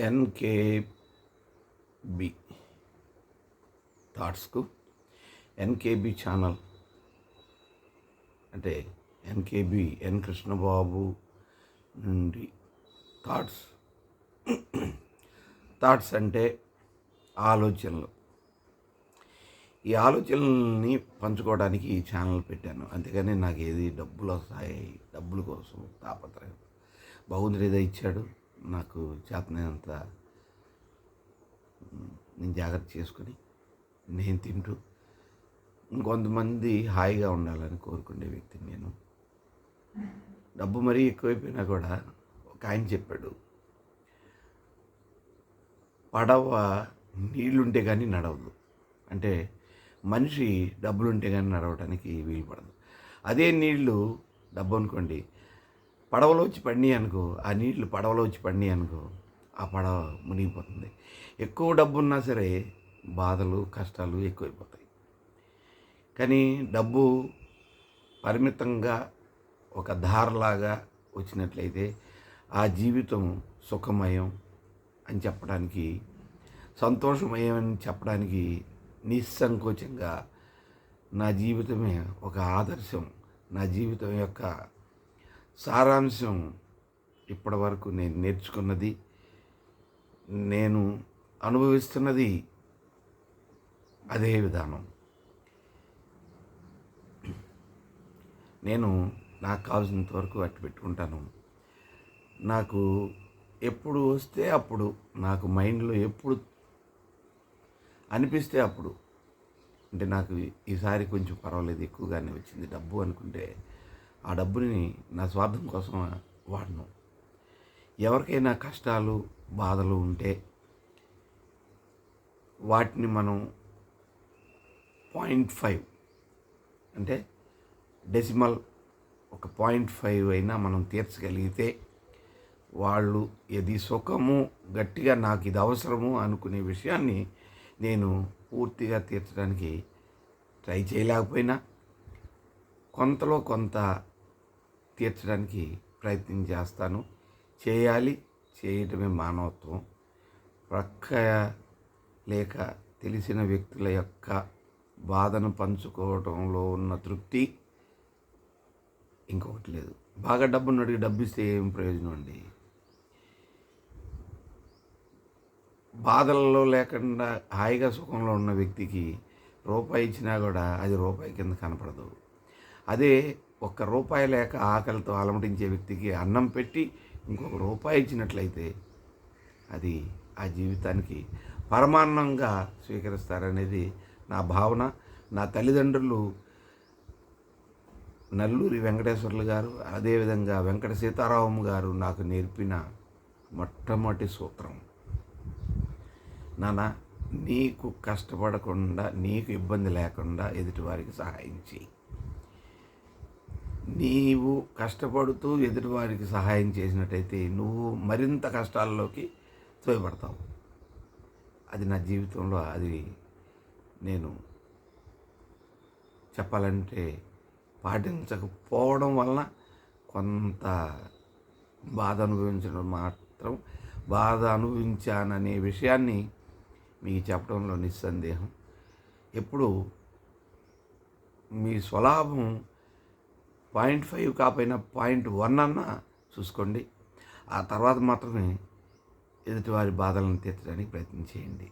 ఎన్కేబి థాట్స్కు ఎన్కేబి channel అంటే ఎన్ కృష్ణబాబు నుండి thoughts thoughts అంటే ఆలోచనలు. ఈ ఆలోచనల్ని పంచుకోవడానికి ఈ ఛానల్ పెట్టాను. అంతేగాని నాకు ఏది డబ్బులు వస్తాయి, డబ్బుల కోసం తాపత్రయం. భగవంతుడు ఏదో ఇచ్చాడు, నాకు చేతనైనంత నేను జాగ్రత్త చేసుకుని నేను తింటూ ఇంకొంతమంది హాయిగా ఉండాలని కోరుకునే వ్యక్తిని నేను. డబ్బు మరీ ఎక్కువైపోయినా కూడా ఒక ఆయన చెప్పాడు, పడవ నీళ్లుంటే కానీ నడవదు. అంటే మనిషి డబ్బులుంటే కానీ నడవడానికి వీలు పడదు. అదే నీళ్లు డబ్బు అనుకోండి, పడవలో వచ్చి పడినాయి అనుకో, ఆ నీళ్లు పడవలో వచ్చి పడినాయి అనుకో, ఆ పడవ మునిగిపోతుంది. ఎక్కువ డబ్బు ఉన్నా సరే బాధలు కష్టాలు ఎక్కువైపోతాయి. కానీ డబ్బు పరిమితంగా ఒక ధారలాగా వచ్చినట్లయితే ఆ జీవితం సుఖమయం అని చెప్పడానికి, సంతోషమయం అని చెప్పడానికి నిస్సంకోచంగా నా జీవితమే ఒక ఆదర్శం. నా జీవితం యొక్క సారాంశం ఇప్పటి వరకు నేను నేర్చుకున్నది, నేను అనుభవిస్తున్నది అదే విధానం. నేను నాకు కావాల్సినంత వరకు అట్టు పెట్టుకుంటాను. నాకు ఎప్పుడు వస్తే అప్పుడు, నాకు మైండ్లో ఎప్పుడు అనిపిస్తే అప్పుడు, అంటే నాకు ఈసారి కొంచెం పర్వాలేదు ఎక్కువగానే వచ్చింది డబ్బు అనుకుంటే, ఆ డబ్బుని నా స్వార్థం కోసం వాడను. ఎవరికైనా కష్టాలు బాధలు ఉంటే వాటిని మనం 0.5 అంటే డెసిమల్ ఒక 0.5 అయినా మనం తీర్చగలిగితే, వాళ్ళు ఇది సుఖము గట్టిగా నాకు ఇది అవసరము అనుకునే విషయాన్ని నేను పూర్తిగా తీర్చడానికి ట్రై చేయలేకపోయినా కొంతలో కొంత తీర్చడానికి ప్రయత్నం చేస్తాను. చేయాలి, చేయటమే మానవత్వం. ప్రక్క లేక తెలిసిన వ్యక్తుల యొక్క బాధను పంచుకోవడంలో ఉన్న తృప్తి ఇంకొకటి లేదు. బాగా డబ్బును అడిగి డబ్బు ఇస్తే ఏం ప్రయోజనం అండి? బాధలలో లేకుండా హాయిగా సుఖంలో ఉన్న వ్యక్తికి రూపాయి ఇచ్చినా కూడా అది రూపాయి కింద కనపడదు. అదే ₹1 లేక ఆకలితో అలమటించే వ్యక్తికి అన్నం పెట్టి ఇంకొక రూపాయి ఇచ్చినట్లయితే అది ఆ జీవితానికి పరమాన్నంగా స్వీకరిస్తారనేది నా భావన. నా తల్లిదండ్రులు నల్లూరి వెంకటేశ్వర్లు గారు, అదేవిధంగా వెంకట సీతారామం గారు నాకు నేర్పిన మొట్టమొదటి సూత్రం, నాన్న నీకు కష్టపడకుండా, నీకు ఇబ్బంది లేకుండా ఎదుటివారికి సహాయం చేయి. నీవు కష్టపడుతూ ఎదుటివారికి సహాయం చేసినట్టయితే నువ్వు మరింత కష్టాల్లోకి తోయబడతావు. అది నా జీవితంలో, అది నేను చెప్పాలంటే పాటించకపోవడం వలన కొంత బాధ అనుభవించాననే విషయాన్ని మీకు చెప్పడంలో నిస్సందేహం. ఎప్పుడు మీ స్వలాభం 0.5 కాకపోయినా 0.1 అన్నా చూసుకోండి. ఆ తర్వాత మాత్రమే ఎదుటివారి బాధలను తీర్చడానికి ప్రయత్నం చేయండి.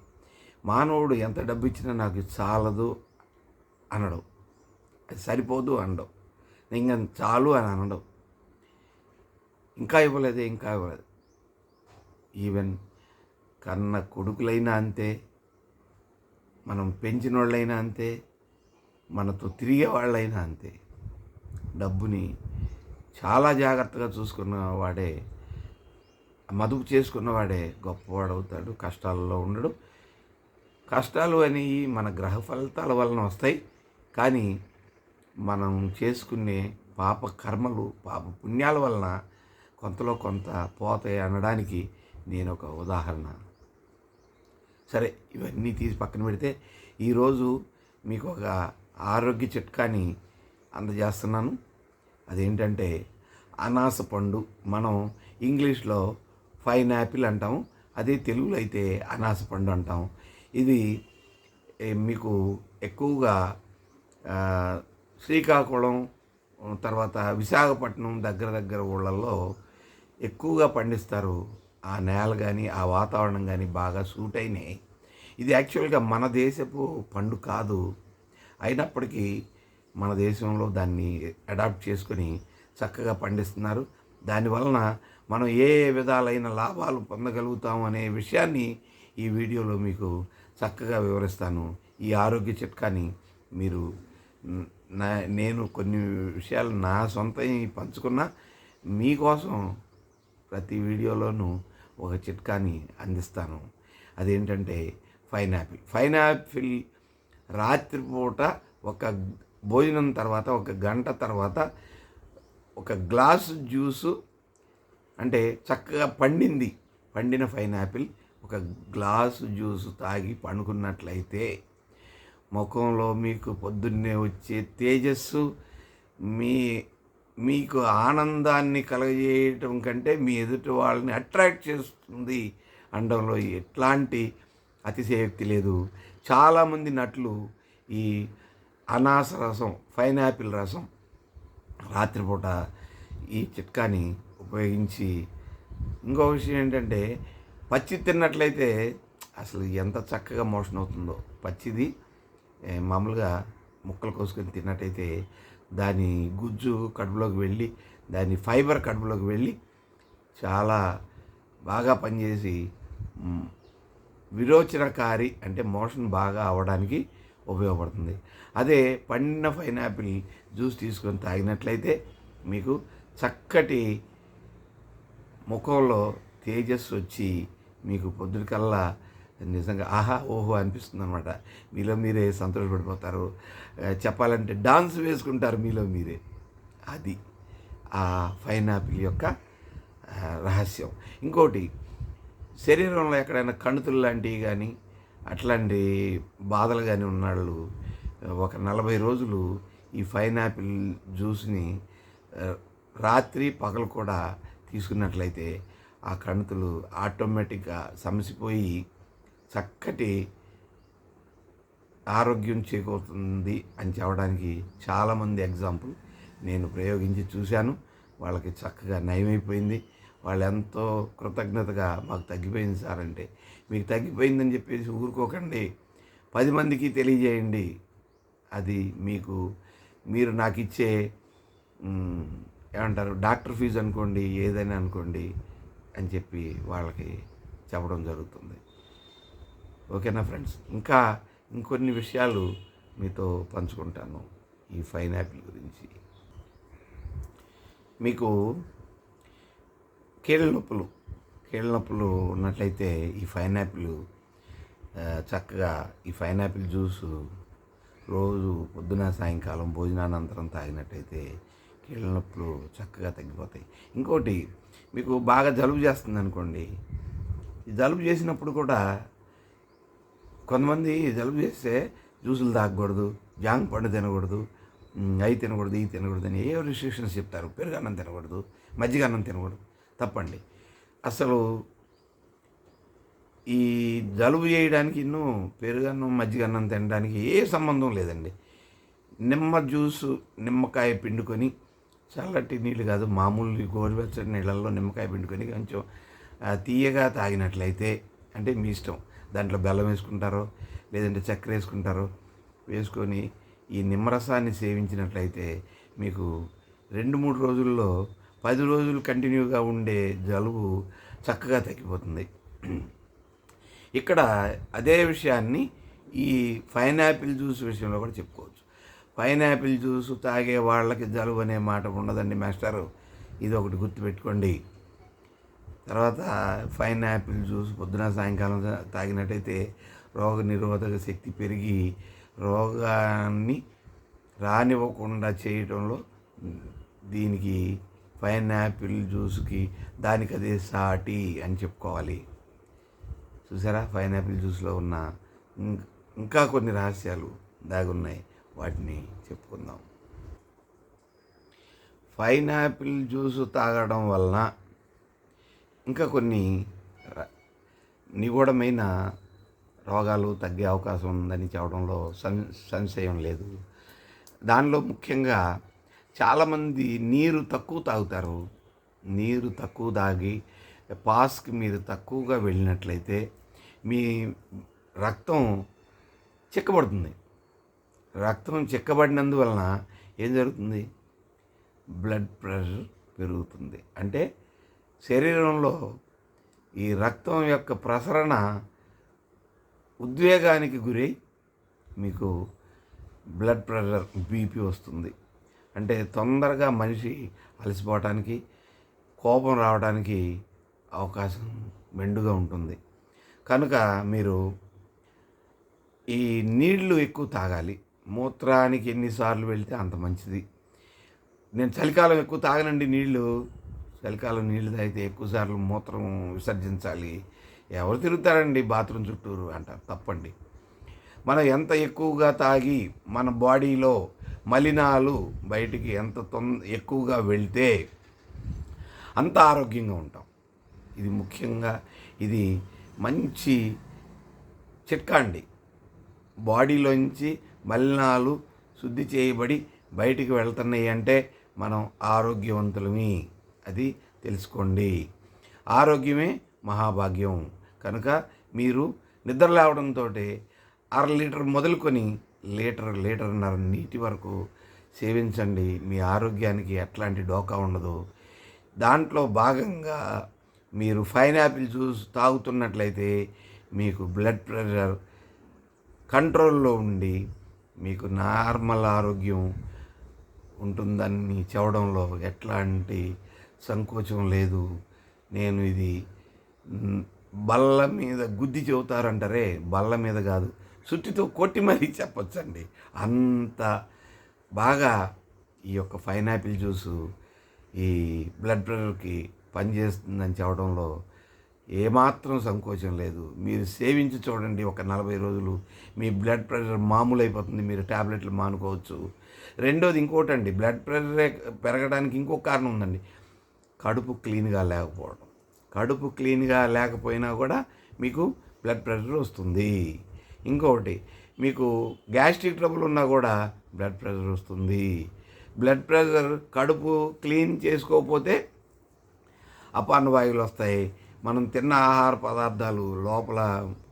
మానవుడు ఎంత డబ్బు ఇచ్చినా నాకు చాలదు అనడం, అది సరిపోదు అనడం, ఇంకా చాలు అని అనడం, ఇంకా ఇవ్వలేదు. ఈవెన్ కన్న కొడుకులైనా అంతే, మనం పెంచిన వాళ్ళైనా అంతే, మనతో తిరిగే వాళ్ళైనా అంతే. డబ్బుని చాలా జాగ్రత్తగా చూసుకున్న వాడే, మదుపు చేసుకున్నవాడే గొప్పవాడవుతాడు. కష్టాలలో ఉండడు. కష్టాలు అనేవి మన గ్రహ ఫలితాల వలన వస్తాయి, కానీ మనం చేసుకునే పాప కర్మలు, పాప పుణ్యాల వలన కొంతలో కొంత పోతాయి అనడానికి నేను ఒక ఉదాహరణ. సరే, ఇవన్నీ తీసి పక్కన పెడితే ఈరోజు మీకు ఒక ఆరోగ్య చిట్కాని అందజేస్తున్నాను. అదేంటంటే అనాస పండు. మనం ఇంగ్లీష్లో పైనాపిల్ అంటాము. అదే తెలుగులో అయితే అనాస పండు అంటాం. ఇది మీకు ఎక్కువగా శ్రీకాకుళం తర్వాత విశాఖపట్నం దగ్గర దగ్గర ఊళ్ళల్లో ఎక్కువగా పండిస్తారు. ఆ నేల కానీ ఆ వాతావరణం కానీ బాగా సూట్ అయినాయి. ఇది యాక్చువల్గా మన దేశపు పండు కాదు. అయినప్పటికీ మన దేశంలో దాన్ని అడాప్ట్ చేసుకొని చక్కగా పండిస్తున్నారు. దానివలన మనం ఏ ఏ విధాలైన లాభాలు పొందగలుగుతాం అనే విషయాన్ని ఈ వీడియోలో మీకు చక్కగా వివరిస్తాను. ఈ ఆరోగ్య చిట్కాని మీరు నేను కొన్ని విషయాలు నా సొంతం పంచుకున్నా మీకోసం ప్రతి వీడియోలోనూ ఒక చిట్కాని అందిస్తాను. అదేంటంటే పైనాపిల్ రాత్రిపూట ఒక భోజనం తర్వాత 1 గంట తర్వాత ఒక గ్లాసు జ్యూసు, అంటే చక్కగా పండిన పైనాపిల్ ఒక గ్లాసు జ్యూసు తాగి పండుకున్నట్లయితే ముఖంలో మీకు పొద్దున్నే వచ్చే తేజస్సు, మీకు ఆనందాన్ని కలగజేయటం కంటే మీ ఎదుటి వాళ్ళని అట్రాక్ట్ చేస్తుంది అనడంలో ఎట్లాంటి అతిశయోక్తి లేదు. చాలామంది నటులు ఈ అనాస రసం, పైనాపిల్ రసం రాత్రిపూట ఈ చిట్కాని ఉపయోగించి, ఇంకో విషయం ఏంటంటే పచ్చి తిన్నట్లయితే అసలు ఎంత చక్కగా మోషన్ అవుతుందో. పచ్చిది మామూలుగా ముక్కలు కోసుకొని తిన్నట్టయితే దాని గుజ్జు కడుపులోకి వెళ్ళి, దాని ఫైబర్ కడుపులోకి వెళ్ళి చాలా బాగా పనిచేసి విరోచనకారి, అంటే మోషన్ బాగా అవ్వడానికి ఉపయోగపడుతుంది. అదే పండిన పైనాపిల్ జ్యూస్ తీసుకొని తాగినట్లయితే మీకు చక్కటి ముఖంలో తేజస్సు వచ్చి మీకు పొద్దుటికల్లా నిజంగా ఆహా ఓహో అనిపిస్తుంది అనమాట. మీలో మీరే సంతోషపడిపోతారు. చెప్పాలంటే డాన్స్ వేసుకుంటారు మీలో మీరే. అది ఆ పైనాపిల్ యొక్క రహస్యం. ఇంకోటి, శరీరంలో ఎక్కడైనా కణుతులు లాంటివి కానీ అట్లాంటి బాధలు కానీ ఉన్నాళ్ళు ఒక 40 రోజులు ఈ పైనాపిల్ జ్యూస్ని రాత్రి పగలు కూడా తీసుకున్నట్లయితే ఆ కణుతులు ఆటోమేటిక్గా సమసిపోయి చక్కటి ఆరోగ్యం చేకూరుతుంది అని చెప్పడానికి చాలామంది ఎగ్జాంపుల్ నేను ప్రయోగించి చూశాను. వాళ్ళకి చక్కగా నయమైపోయింది. వాళ్ళు ఎంతో కృతజ్ఞతగా మాకు తగ్గిపోయింది సార్ అంటే, మీకు తగ్గిపోయిందని చెప్పేసి ఊరుకోకండి, 10 మందికి తెలియజేయండి. అది మీరు నాకు ఇచ్చే ఏమంటారు డాక్టర్ ఫీజు అనుకోండి, ఏదైనా అనుకోండి అని చెప్పి వాళ్ళకి చెప్పడం జరుగుతుంది. ఓకేనా ఫ్రెండ్స్? ఇంకా ఇంకొన్ని విషయాలు మీతో పంచుకుంటాను ఈ పైనాపిల్ గురించి. మీకు కీళ్ళ నొప్పులు ఉన్నట్లయితే ఈ పైనాపిల్ చక్కగా ఈ పైనాపిల్ జ్యూసు రోజు పొద్దున సాయంకాలం భోజనానంతరం తాగినట్టయితే కీళ్ళ నొప్పులు చక్కగా తగ్గిపోతాయి. ఇంకోటి, మీకు బాగా జలుబు చేస్తుంది అనుకోండి, ఈ జలుబు చేసినప్పుడు కూడా కొంతమంది జలుబు చేస్తే జ్యూసులు తాగకూడదు, జాంగ్ పండు తినకూడదు, అవి తినకూడదు, ఇవి తినకూడదు అని ఏ రిస్ట్రిక్షన్స్ చెప్తారు. పెరుగన్నం తినకూడదు, మజ్జిగ అన్నం తినకూడదు. తప్పండి. అసలు ఈ జలుబు చేయడానికి పెరుగన్నం మజ్జిగ అన్నం తినడానికి ఏ సంబంధం లేదండి. నిమ్మ జ్యూసు, నిమ్మకాయ పిండుకొని, చల్లటి నీళ్ళు కాదు మామూలు గోరువెచ్చని నీళ్ళల్లో నిమ్మకాయ పిండుకొని కొంచెం తీయగా తాగినట్లయితే, అంటే మీ ఇష్టం, దాంట్లో బెల్లం వేసుకుంటారో లేదంటే చక్కెర వేసుకుంటారో వేసుకొని ఈ నిమ్మరసాన్ని సేవించినట్లయితే మీకు 2-3 రోజుల్లో 10 రోజులు కంటిన్యూగా ఉండే జలుబు చక్కగా తగ్గిపోతుంది. ఇక్కడ అదే విషయాన్ని ఈ పైనాపిల్ జ్యూస్ విషయంలో కూడా చెప్పుకోవచ్చు. పైనాపిల్ జ్యూస్ తాగే వాళ్ళకి జలుబు అనే మాట ఉండదండి మాస్టారు, ఇది ఒకటి గుర్తుపెట్టుకోండి. తర్వాత పైనాపిల్ జ్యూస్ పొద్దున సాయంకాలం తాగినట్టయితే రోగ నిరోధక శక్తి పెరిగి రోగాన్ని రానివ్వకుండా చేయటంలో దీనికి పైనాపిల్ జ్యూస్కి దానికి అదే సాటి అని చెప్పుకోవాలి. చూసారా, పైనాపిల్ జ్యూస్లో ఉన్న ఇంకా కొన్ని రహస్యాలు దాగున్నాయి, వాటిని చెప్పుకుందాం. పైనాపిల్ జ్యూసు తాగడం వలన ఇంకా కొన్ని నిగూఢమైన రోగాలు తగ్గే అవకాశం ఉందని చెప్పడంలో సంశయం లేదు. దానిలో ముఖ్యంగా చాలామంది నీరు తక్కువ తాగుతారు. నీరు తక్కువ తాగి పాస్కి మీరు తక్కువగా వెళ్ళినట్లయితే మీ రక్తం చిక్కబడుతుంది. రక్తం చిక్కబడినందువలన ఏం జరుగుతుంది? బ్లడ్ ప్రెషర్ పెరుగుతుంది. అంటే శరీరంలో ఈ రక్తం యొక్క ప్రసరణ ఉద్వేగానికి గురై మీకు బ్లడ్ ప్రెషర్ బీపీ వస్తుంది. అంటే తొందరగా మనిషి అలసిపోవటానికి, కోపం రావడానికి అవకాశం మెండుగా ఉంటుంది. కనుక మీరు ఈ నీళ్లు ఎక్కువ తాగాలి. మూత్రానికి ఎన్నిసార్లు వెళ్తే అంత మంచిది. నేను చలికాలం ఎక్కువ తాగనండి నీళ్ళు. చలికాలం నీళ్ళు తాగితే ఎక్కువసార్లు మూత్రం విసర్జించాలి. ఎవరు తిరుగుతారండి బాత్రూమ్ చుట్టూరు అంటారు. తప్పండి. మనం ఎంత ఎక్కువగా తాగి మన బాడీలో మలినాలు బయటికి ఎంత ఎక్కువగా వెళ్తే అంత ఆరోగ్యంగా ఉంటాం. ఇది ముఖ్యంగా ఇది మంచి చిట్కా అండి. బాడీలోంచి మలినాలు శుద్ధి చేయబడి బయటికి వెళ్తున్నాయి అంటే మనం ఆరోగ్యవంతులమి. అది తెలుసుకోండి. ఆరోగ్యమే మహాభాగ్యం. కనుక మీరు నిద్ర లేవడంతో 1/2 లీటర్ మొదలుకొని లీటర్న్నర నీటి వరకు సేవించండి. మీ ఆరోగ్యానికి ఎట్లాంటి డోకా ఉండదు. దాంట్లో భాగంగా మీరు పైనాపిల్ జ్యూస్ తాగుతున్నట్లయితే మీకు బ్లడ్ ప్రెషర్ కంట్రోల్లో ఉండి మీకు నార్మల్ ఆరోగ్యం ఉంటుందని చెప్పడంలో ఎట్లాంటి సంకోచం లేదు. నేను ఇది బల్ల మీద గుద్ది చెబుతారంటారే, బల్ల మీద కాదు, సుత్తితో కొట్టి మరీ చెప్పొచ్చండి. అంత బాగా ఈ యొక్క పైనాపిల్ జ్యూసు ఈ బ్లడ్ ప్రెషర్కి పనిచేస్తుందని చెప్పడంలో ఏమాత్రం సంకోచం లేదు. మీరు సేవించి చూడండి. ఒక 40 రోజులు మీ బ్లడ్ ప్రెషర్ మామూలు అయిపోతుంది. మీరు ట్యాబ్లెట్లు మానుకోవచ్చు. రెండోది ఇంకోటండి, బ్లడ్ ప్రెషర్ పెరగడానికి ఇంకొక కారణం ఉందండి. కడుపు క్లీన్గా లేకపోవడం. కడుపు క్లీన్గా లేకపోయినా కూడా మీకు బ్లడ్ ప్రెషర్ వస్తుంది. ఇంకొకటి, మీకు గ్యాస్ట్రిక్ ట్రబుల్ ఉన్నా కూడా బ్లడ్ ప్రెషర్ వస్తుంది. బ్లడ్ ప్రెషర్ కడుపు క్లీన్ చేసుకోకపోతే అపానవాయువులు వస్తాయి. మనం తిన్న ఆహార పదార్థాలు లోపల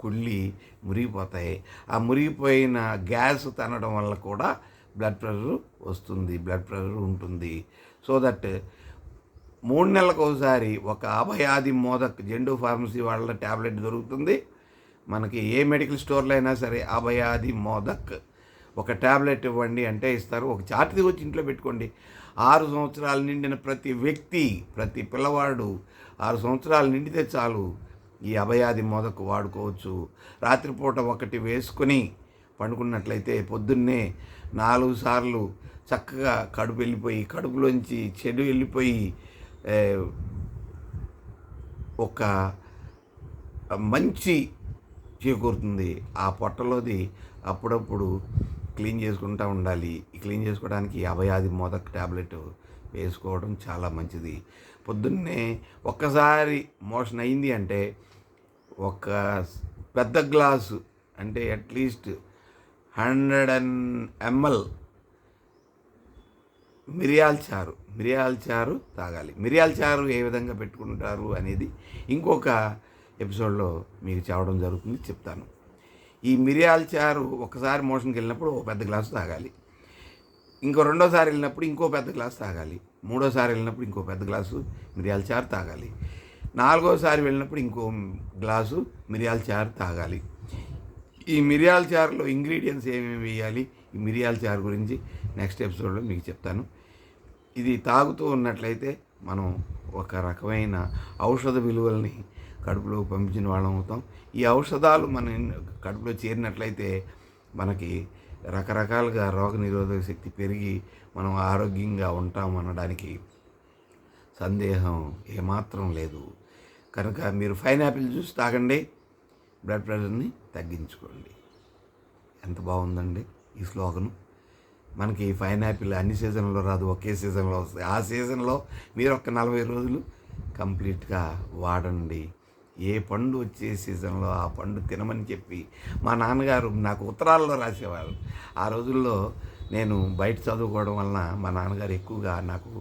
కుళ్ళి మురిగిపోతాయి. ఆ మురిగిపోయిన గ్యాస్ తినడం వల్ల కూడా బ్లడ్ ప్రెషర్ వస్తుంది, బ్లడ్ ప్రెషర్ ఉంటుంది. సో దట్ 3 నెలలకు ఒకసారి ఒక అభయాది మోదక్ జెండు ఫార్మసీ వాళ్ళ ట్యాబ్లెట్ దొరుకుతుంది. మనకి ఏ మెడికల్ స్టోర్లో అయినా సరే అభయాది మోదక్ ఒక ట్యాబ్లెట్ ఇవ్వండి అంటే ఇస్తారు. ఒక చార్ట్ వచ్చి ఇంట్లో పెట్టుకోండి. 6 సంవత్సరాలు నిండిన ప్రతి వ్యక్తి, ప్రతి పిల్లవాడు 6 సంవత్సరాలు నిండితే చాలు ఈ అభయాది మోదకు వాడుకోవచ్చు. రాత్రిపూట ఒకటి వేసుకొని పండుకున్నట్లయితే పొద్దున్నే 4 సార్లు చక్కగా కడుపు వెళ్ళిపోయి, కడుపులోంచి చెడు వెళ్ళిపోయి ఒక మంచి చేకూరుతుంది. ఆ పొట్టలోది అప్పుడప్పుడు క్లీన్ చేసుకుంటూ ఉండాలి. క్లీన్ చేసుకోవడానికి అభయాది మోదక్ ట్యాబ్లెట్ వేసుకోవడం చాలా మంచిది. పొద్దున్నే ఒక్కసారి మోషన్ అయింది అంటే ఒక పెద్ద గ్లాసు అంటే అట్లీస్ట్ 100 ml మిరియాల చారు తాగాలి. మిరియాల చారు ఏ విధంగా పెట్టుకుంటారు అనేది ఇంకొక ఎపిసోడ్లో మీకు చెప్పడం జరుగుతుంది, చెప్తాను. ఈ మిరియాల చారు ఒకసారి మోషన్కి వెళ్ళినప్పుడు ఒక పెద్ద గ్లాసు తాగాలి. రెండోసారి వెళ్ళినప్పుడు ఇంకో పెద్ద గ్లాసు తాగాలి. మూడోసారి వెళ్ళినప్పుడు ఇంకో పెద్ద గ్లాసు మిరియాల చారు తాగాలి. 4వసారి వెళ్ళినప్పుడు ఇంకో గ్లాసు మిరియాల చారు తాగాలి. ఈ మిరియాల చారులో ఇంగ్రీడియంట్స్ ఏమేమి వేయాలి, ఈ మిరియాల చారు గురించి నెక్స్ట్ ఎపిసోడ్లో మీకు చెప్తాను. ఇది తాగుతూ ఉన్నట్లయితే మనం ఒక రకమైన ఔషధ విలువల్ని కడుపులో పంపించిన వాళ్ళం అవుతాం. ఈ ఔషధాలు మన కడుపులో చేరినట్లయితే మనకి రకరకాలుగా రోగనిరోధక శక్తి పెరిగి మనం ఆరోగ్యంగా ఉంటాం అనడానికి సందేహం ఏమాత్రం లేదు. కనుక మీరు పైనాపిల్ జ్యూస్ తాగండి, బ్లడ్ ప్రెషర్ని తగ్గించుకోండి. ఎంత బాగుందండి ఈ స్లోగను. మనకి పైనాపిల్ అన్ని సీజన్లో రాదు, ఒకే సీజన్లో వస్తాయి. ఆ సీజన్లో మీరు ఒక 40 రోజులు కంప్లీట్గా వాడండి. ఏ పండు వచ్చే సీజన్లో ఆ పండు తినమని చెప్పి మా నాన్నగారు నాకు ఉత్తరాల్లో రాసేవారు. ఆ రోజుల్లో నేను బయట చదువుకోవడం వలన మా నాన్నగారు ఎక్కువగా నాకు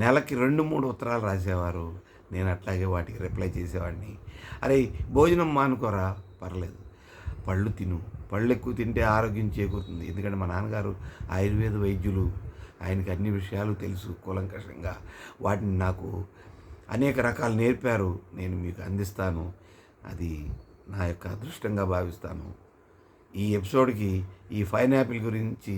నెలకి 2, 3 ఉత్తరాలు రాసేవారు. నేను అట్లాగే వాటికి రిప్లై చేసేవాడిని. అరే భోజనం మానుకోరా, పర్లేదు, పళ్ళు తిను, పళ్ళు ఎక్కువ తింటే ఆరోగ్యం చేకూరుతుంది. ఎందుకంటే మా నాన్నగారు ఆయుర్వేద వైద్యులు, ఆయనకి అన్ని విషయాలు తెలుసు కూలంకషంగా. వాటిని నాకు అనేక రకాలు నేర్పారు. నేను మీకు అందిస్తాను. అది నా యొక్క అదృష్టంగా భావిస్తాను. ఈ ఎపిసోడ్కి ఈ పైనాపిల్ గురించి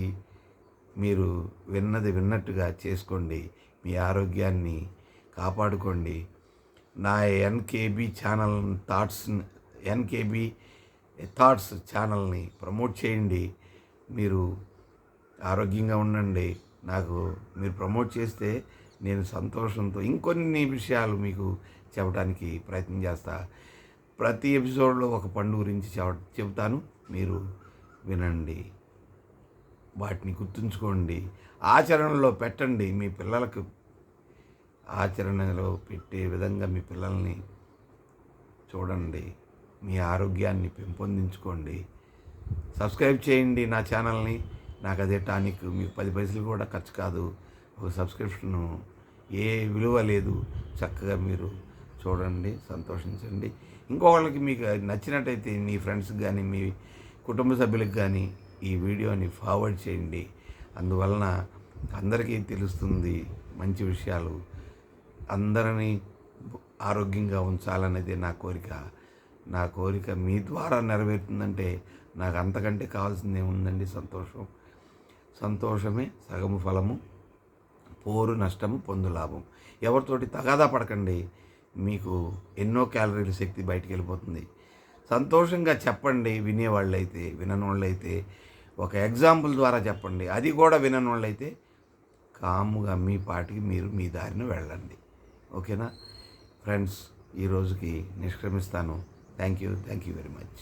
మీరు విన్నది విన్నట్టుగా చేసుకోండి. మీ ఆరోగ్యాన్ని కాపాడుకోండి. నా ఎన్కేబీ థాట్స్ ఛానల్ని ప్రమోట్ చేయండి. మీరు ఆరోగ్యంగా ఉండండి. నాకు మీరు ప్రమోట్ చేస్తే నేను సంతోషంతో ఇంకొన్ని విషయాలు మీకు చెప్పడానికి ప్రయత్నం చేస్తా. ప్రతి ఎపిసోడ్లో ఒక పండు గురించి చెబుతాను, మీరు వినండి, వాటిని గుర్తుంచుకోండి, ఆచరణలో పెట్టండి. మీ పిల్లలకు ఆచరణలో పెట్టే విధంగా మీ పిల్లల్ని చూడండి. మీ ఆరోగ్యాన్ని పెంపొందించుకోండి. సబ్స్క్రైబ్ చేయండి నా ఛానల్ని. నాకు అదే టానిక్. మీకు 10 పైసలు కూడా ఖర్చు కాదు. ఒక సబ్స్క్రిప్షను ఏ విలువ లేదు. చక్కగా మీరు చూడండి, సంతోషించండి. ఇంకొకళ్ళకి మీకు నచ్చినట్టయితే మీ ఫ్రెండ్స్కి కానీ మీ కుటుంబ సభ్యులకు కానీ ఈ వీడియోని ఫార్వర్డ్ చేయండి. అందువలన అందరికీ తెలుస్తుంది మంచి విషయాలు. అందరినీ ఆరోగ్యంగా ఉంచాలనేది నా కోరిక. నా కోరిక మీ ద్వారా నెరవేరుతుందంటే నాకు అంతకంటే కావాల్సింది ఏముందండి? సంతోషమే సగము ఫలము, పోరు నష్టము, పొందు లాభం. ఎవరితోటి తగాదా పడకండి. మీకు ఎన్నో క్యాలరీల శక్తి బయటికి వెళ్ళిపోతుంది. సంతోషంగా చెప్పండి. వినేవాళ్ళైతే, విననోళ్ళైతే ఒక ఎగ్జాంపుల్ ద్వారా చెప్పండి. అది కూడా విననోళ్ళైతే కాముగా మీ పాటికి మీరు మీ దారిన వెళ్ళండి. ఓకేనా ఫ్రెండ్స్? ఈరోజుకి నిష్క్రమిస్తాను. Thank you very much.